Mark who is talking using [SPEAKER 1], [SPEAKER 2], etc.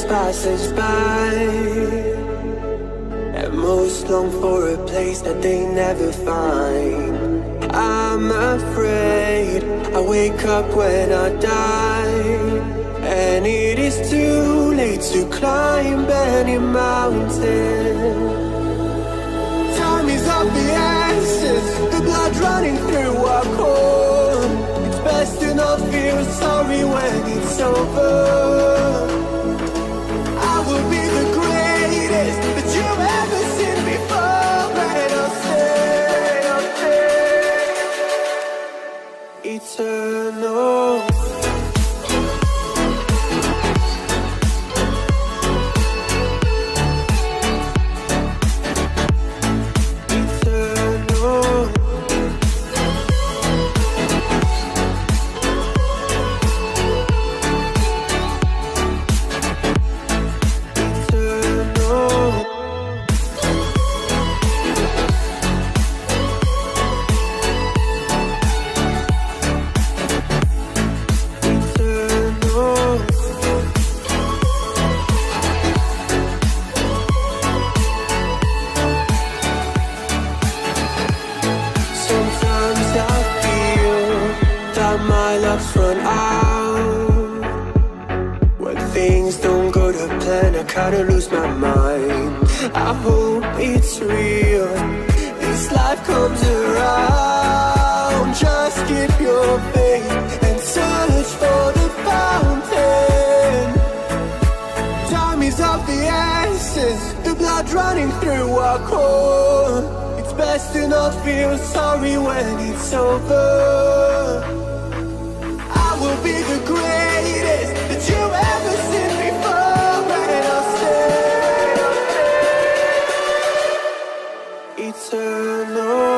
[SPEAKER 1] as passers by, and most long for a place that they never find. I'm afraid I wake up when I die, and it is too late to climb any mountain. Time is of the essence, the blood running through our core. It's best to not feel sorry when it's over. I will be the greatest that you've ever seen before, and I'll stay eternal. Run out when things don't go to plan. I kinda lose my mind. I hope it's real. This life comes around. Just keep your faith and search for the fountain. Time is of the essence, the blood running through our core. It's best to not feel sorry when it's over. Will be the greatest that you've ever seen before, and I'll stay eternal.